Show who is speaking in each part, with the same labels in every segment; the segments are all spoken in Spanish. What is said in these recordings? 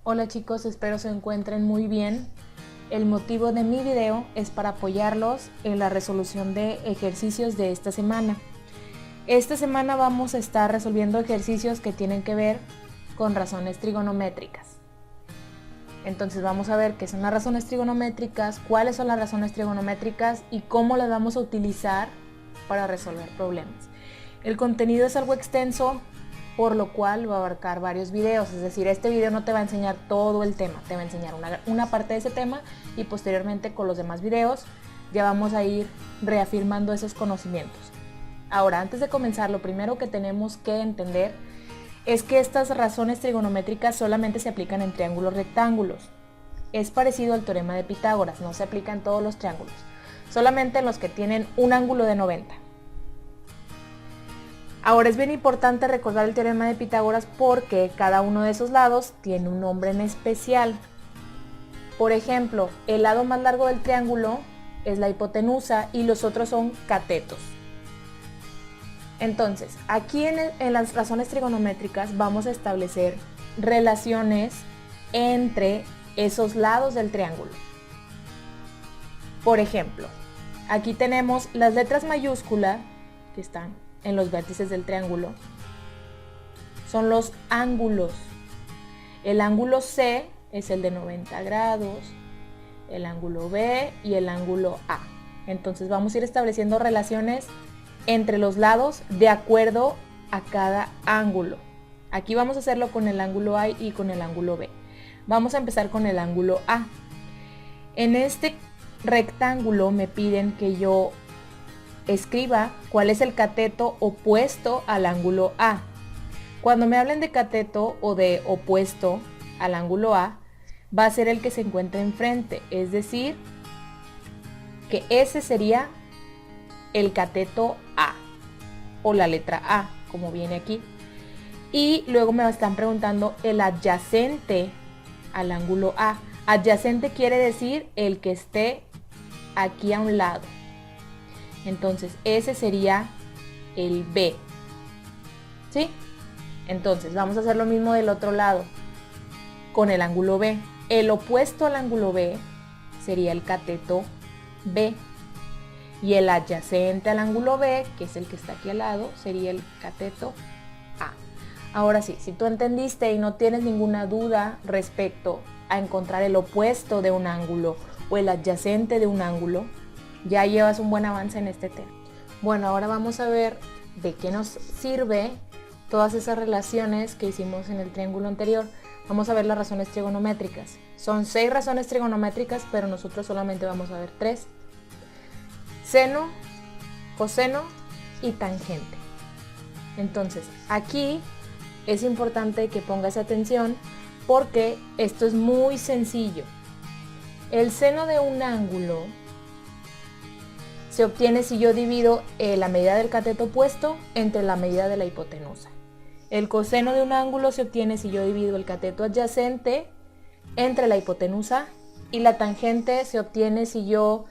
Speaker 1: Hola chicos, espero se encuentren muy bien. El motivo de mi video es para apoyarlos en la resolución de ejercicios de esta semana. Esta semana vamos a estar resolviendo ejercicios que tienen que ver con razones trigonométricas. Entonces vamos a ver qué son las razones trigonométricas, cuáles son las razones trigonométricas y cómo las vamos a utilizar para resolver problemas. El contenido es algo extenso, por lo cual va a abarcar varios videos, es decir, este video no te va a enseñar todo el tema, te va a enseñar una parte de ese tema y posteriormente con los demás videos ya vamos a ir reafirmando esos conocimientos. Ahora, antes de comenzar, lo primero que tenemos que entender es que estas razones trigonométricas solamente se aplican en triángulos rectángulos. Es parecido al teorema de Pitágoras, no se aplica en todos los triángulos, solamente en los que tienen un ángulo de 90. Ahora es bien importante recordar el teorema de Pitágoras porque cada uno de esos lados tiene un nombre en especial. Por ejemplo, el lado más largo del triángulo es la hipotenusa y los otros son catetos. Entonces, aquí en las razones trigonométricas vamos a establecer relaciones entre esos lados del triángulo. Por ejemplo, aquí tenemos las letras mayúsculas que están en los vértices del triángulo, son los ángulos. El ángulo C es el de 90 grados, el ángulo B y el ángulo A. Entonces vamos a ir estableciendo relaciones entre los lados de acuerdo a cada ángulo. Aquí vamos a hacerlo con el ángulo A y con el ángulo B. Vamos a empezar con el ángulo A. En este rectángulo me piden que yo escriba cuál es el cateto opuesto al ángulo A. Cuando me hablen de cateto o de opuesto al ángulo A, va a ser el que se encuentra enfrente, es decir, que ese sería el cateto A o la letra A, como viene aquí. Y luego me están preguntando el adyacente al ángulo A. Adyacente quiere decir el que esté aquí a un lado. Entonces ese sería el B, ¿sí? Entonces vamos a hacer lo mismo del otro lado con el ángulo B. El opuesto al ángulo B sería el cateto B y el adyacente al ángulo B, que es el que está aquí al lado, sería el cateto A. Ahora sí, si tú entendiste y no tienes ninguna duda respecto a encontrar el opuesto de un ángulo o el adyacente de un ángulo, ya llevas un buen avance en este tema. Bueno, ahora vamos a ver de qué nos sirve todas esas relaciones que hicimos en el triángulo anterior. Vamos a ver las razones trigonométricas. Son 6 razones trigonométricas, pero nosotros solamente vamos a ver 3. Seno, coseno y tangente. Entonces, aquí es importante que pongas atención porque esto es muy sencillo. El seno de un ángulo se obtiene si yo divido la medida del cateto opuesto entre la medida de la hipotenusa. El coseno de un ángulo se obtiene si yo divido el cateto adyacente entre la hipotenusa y la tangente se obtiene si yo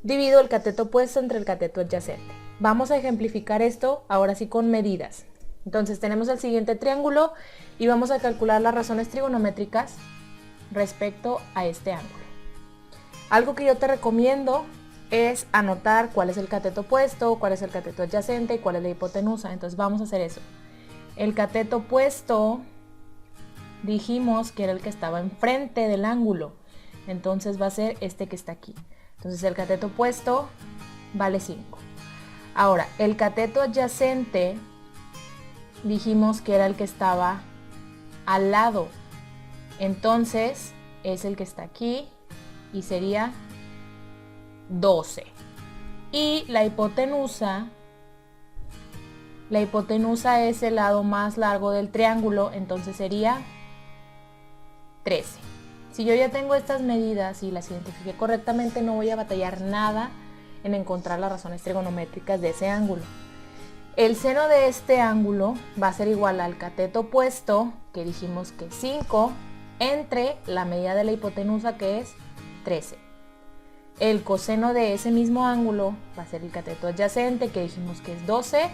Speaker 1: divido el cateto opuesto entre el cateto adyacente. Vamos a ejemplificar esto ahora sí con medidas. Entonces tenemos el siguiente triángulo y vamos a calcular las razones trigonométricas respecto a este ángulo. Algo que yo te recomiendo es anotar cuál es el cateto opuesto, cuál es el cateto adyacente y cuál es la hipotenusa. Entonces vamos a hacer eso. El cateto opuesto dijimos que era el que estaba enfrente del ángulo, entonces va a ser este que está aquí. Entonces el cateto opuesto vale 5. Ahora, el cateto adyacente dijimos que era el que estaba al lado, entonces es el que está aquí y sería 12. Y la hipotenusa es el lado más largo del triángulo, entonces sería 13. Si yo ya tengo estas medidas y las identifiqué correctamente, no voy a batallar nada en encontrar las razones trigonométricas de ese ángulo. El seno de este ángulo va a ser igual al cateto opuesto, que dijimos que es 5, entre la medida de la hipotenusa, que es 13. El coseno de ese mismo ángulo va a ser el cateto adyacente, que dijimos que es 12,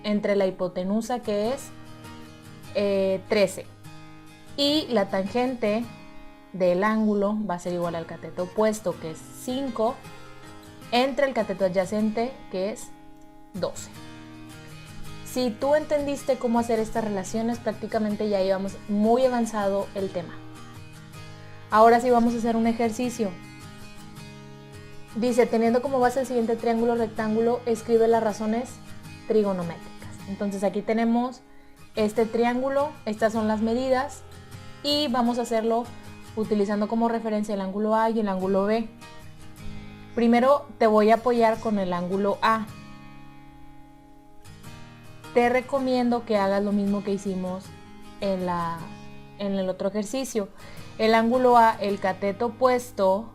Speaker 1: entre la hipotenusa, que es 13. Y la tangente del ángulo va a ser igual al cateto opuesto, que es 5, entre el cateto adyacente, que es 12. Si tú entendiste cómo hacer estas relaciones, prácticamente ya íbamos muy avanzado el tema. Ahora sí vamos a hacer un ejercicio. Dice, teniendo como base el siguiente triángulo rectángulo, escribe las razones trigonométricas. Entonces aquí tenemos este triángulo, estas son las medidas y vamos a hacerlo utilizando como referencia el ángulo A y el ángulo B. Primero te voy a apoyar con el ángulo A. Te recomiendo que hagas lo mismo que hicimos en el otro ejercicio. El ángulo A, el cateto opuesto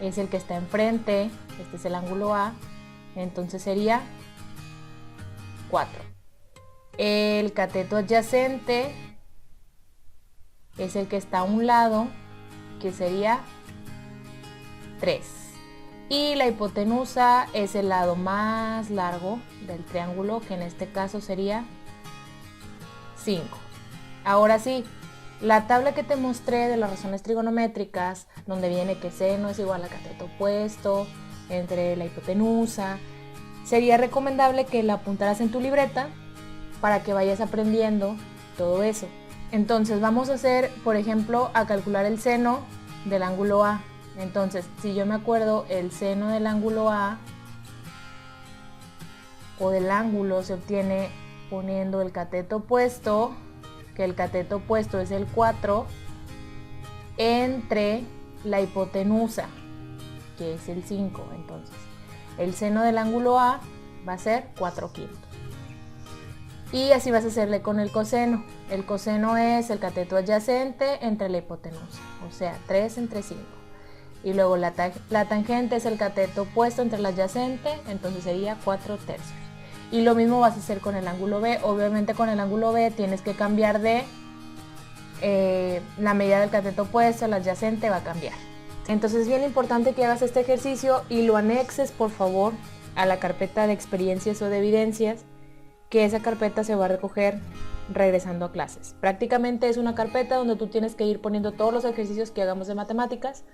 Speaker 1: es el que está enfrente, este es el ángulo A, entonces sería 4. El cateto adyacente es el que está a un lado, que sería 3. Y la hipotenusa es el lado más largo del triángulo, que en este caso sería 5. Ahora sí, la tabla que te mostré de las razones trigonométricas, donde viene que seno es igual a cateto opuesto entre la hipotenusa, sería recomendable que la apuntaras en tu libreta para que vayas aprendiendo todo eso. Entonces vamos a hacer, por ejemplo, a calcular el seno del ángulo A. Entonces, si yo me acuerdo, el seno del ángulo A o del ángulo se obtiene poniendo el cateto opuesto, que el cateto opuesto es el 4, entre la hipotenusa, que es el 5. Entonces, el seno del ángulo A va a ser 4/5. Y así vas a hacerle con el coseno. El coseno es el cateto adyacente entre la hipotenusa, o sea, 3 entre 5. Y luego la tangente es el cateto opuesto entre la adyacente, entonces sería 4/3. Y lo mismo vas a hacer con el ángulo B. Obviamente con el ángulo B tienes que cambiar de la medida del cateto opuesto, el adyacente va a cambiar. Entonces es bien importante que hagas este ejercicio y lo anexes, por favor, a la carpeta de experiencias o de evidencias, que esa carpeta se va a recoger regresando a clases. Prácticamente es una carpeta donde tú tienes que ir poniendo todos los ejercicios que hagamos de matemáticas.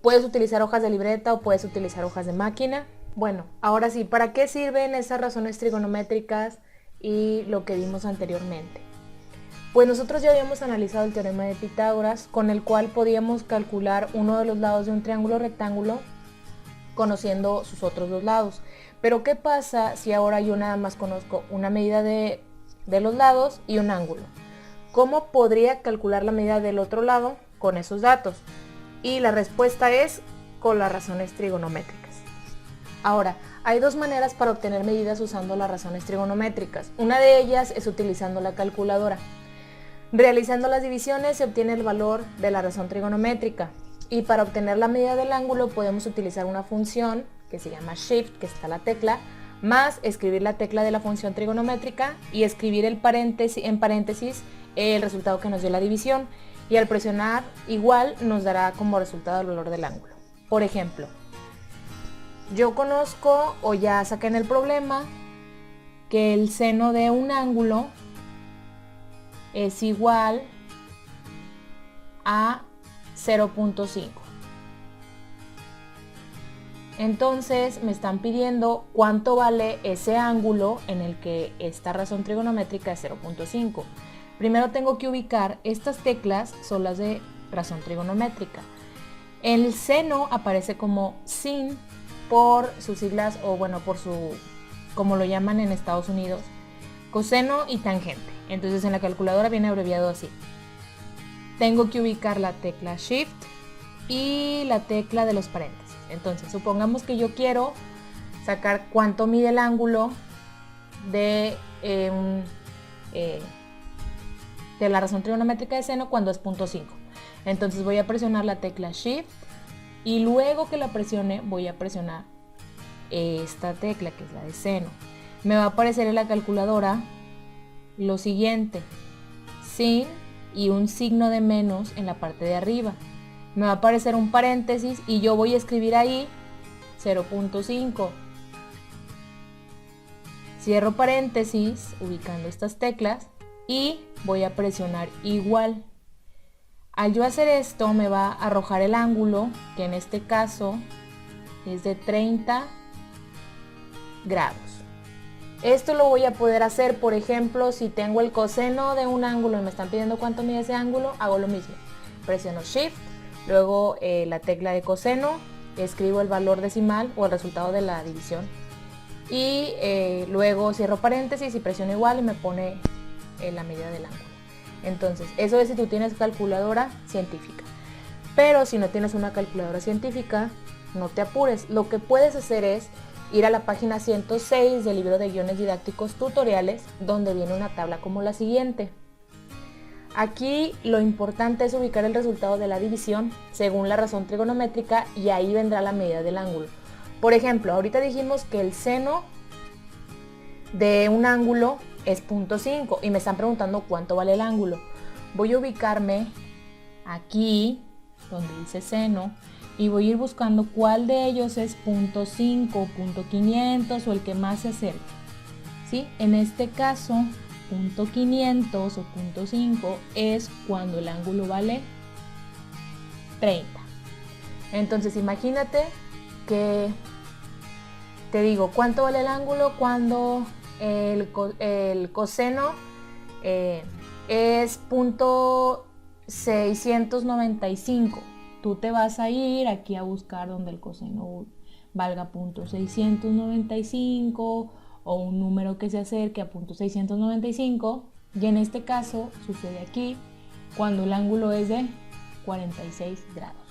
Speaker 1: Puedes utilizar hojas de libreta o puedes utilizar hojas de máquina. Bueno, ahora sí, ¿para qué sirven esas razones trigonométricas y lo que vimos anteriormente? Pues nosotros ya habíamos analizado el teorema de Pitágoras, con el cual podíamos calcular uno de los lados de un triángulo rectángulo conociendo sus otros dos lados. Pero ¿qué pasa si ahora yo nada más conozco una medida de los lados y un ángulo? ¿Cómo podría calcular la medida del otro lado con esos datos? Y la respuesta es con las razones trigonométricas. Ahora, hay dos maneras para obtener medidas usando las razones trigonométricas. Una de ellas es utilizando la calculadora. Realizando las divisiones se obtiene el valor de la razón trigonométrica. Y para obtener la medida del ángulo podemos utilizar una función que se llama shift, que está la tecla, más escribir la tecla de la función trigonométrica y escribir en paréntesis el resultado que nos dio la división. Y al presionar igual nos dará como resultado el valor del ángulo. Por ejemplo, yo conozco o ya saqué en el problema que el seno de un ángulo es igual a 0.5. Entonces me están pidiendo cuánto vale ese ángulo en el que esta razón trigonométrica es 0.5. Primero tengo que ubicar, estas teclas son las de razón trigonométrica. El seno aparece como sin por sus siglas, o bueno, por su, como lo llaman en Estados Unidos, coseno y tangente. Entonces en la calculadora viene abreviado así. Tengo que ubicar la tecla shift y la tecla de los paréntesis. Entonces supongamos que yo quiero sacar cuánto mide el ángulo de la razón trigonométrica de seno cuando es 0.5. Entonces voy a presionar la tecla shift y luego que la presione voy a presionar esta tecla que es la de seno. Me va a aparecer en la calculadora lo siguiente: sin y un signo de menos en la parte de arriba. Me va a aparecer un paréntesis y yo voy a escribir ahí 0.5. Cierro paréntesis ubicando estas teclas y voy a presionar igual. Al yo hacer esto me va a arrojar el ángulo, que en este caso es de 30 grados. Esto lo voy a poder hacer, por ejemplo, si tengo el coseno de un ángulo y me están pidiendo cuánto mide ese ángulo, hago lo mismo. Presiono Shift, luego la tecla de coseno, escribo el valor decimal o el resultado de la división y luego cierro paréntesis y presiono igual y me pone la medida del ángulo. Entonces, eso es si tú tienes calculadora científica. Pero si no tienes una calculadora científica, no te apures. Lo que puedes hacer es ir a la página 106 del libro de guiones didácticos tutoriales, donde viene una tabla como la siguiente. Aquí lo importante es ubicar el resultado de la división según la razón trigonométrica y ahí vendrá la medida del ángulo. Por ejemplo, ahorita dijimos que el seno de un ángulo es 0.5 y me están preguntando cuánto vale el ángulo. Voy a ubicarme aquí donde dice seno y voy a ir buscando cuál de ellos es 0.5, 0.500 o el que más se acerque. ¿Sí? En este caso 0.500 o 0.5 es cuando el ángulo vale 30. Entonces imagínate que te digo cuánto vale el ángulo cuando el coseno es 0.695. Tú te vas a ir aquí a buscar donde el coseno valga 0.695 o un número que se acerque a 0.695 y en este caso sucede aquí cuando el ángulo es de 46 grados.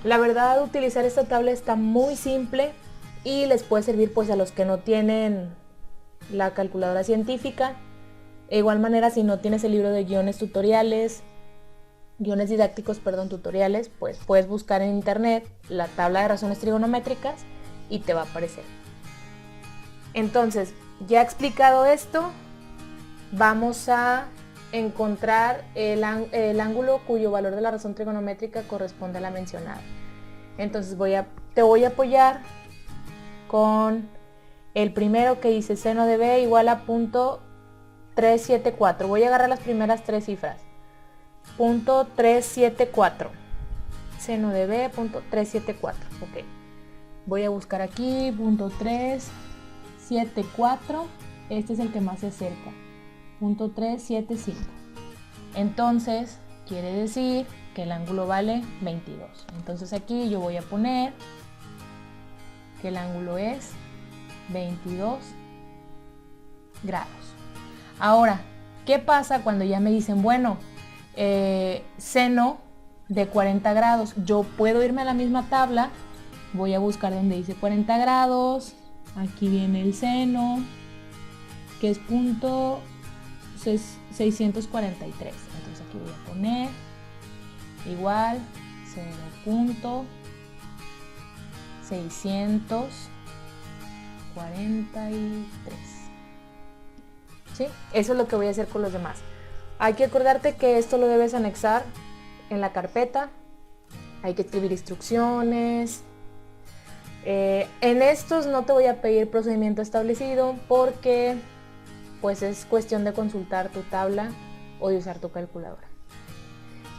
Speaker 1: La verdad, utilizar esta tabla está muy simple y les puede servir pues a los que no tienen la calculadora científica. De igual manera, si no tienes el libro de guiones didácticos, tutoriales, pues puedes buscar en internet la tabla de razones trigonométricas y te va a aparecer. Entonces, ya explicado esto, vamos a encontrar el ángulo cuyo valor de la razón trigonométrica corresponde a la mencionada. Entonces te voy a apoyar con el primero que dice seno de b igual a 0.374. Voy a agarrar las primeras tres cifras. 0.374. Seno de b, 0.374. Ok. Voy a buscar aquí 0.374. Este es el que más se acerca. 0.375. Entonces, quiere decir que el ángulo vale 22. Entonces aquí yo voy a poner que el ángulo es 22 grados. Ahora, ¿qué pasa cuando ya me dicen, bueno, seno de 40 grados? Yo puedo irme a la misma tabla, voy a buscar donde dice 40 grados, aquí viene el seno, que es 643. Entonces aquí voy a poner igual 0.643. ¿Sí? Eso es lo que voy a hacer con los demás. Hay que acordarte que esto lo debes anexar en la carpeta. Hay que escribir instrucciones. En estos no te voy a pedir procedimiento establecido porque pues es cuestión de consultar tu tabla o de usar tu calculadora.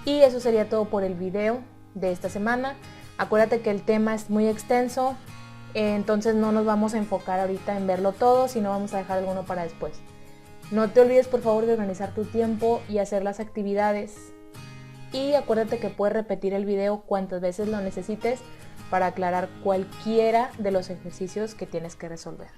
Speaker 1: Y eso sería todo por el video de esta semana. Acuérdate que el tema es muy extenso, entonces no nos vamos a enfocar ahorita en verlo todo, sino vamos a dejar alguno para después. No te olvides por favor de organizar tu tiempo y hacer las actividades. Y acuérdate que puedes repetir el video cuantas veces lo necesites para aclarar cualquiera de los ejercicios que tienes que resolver.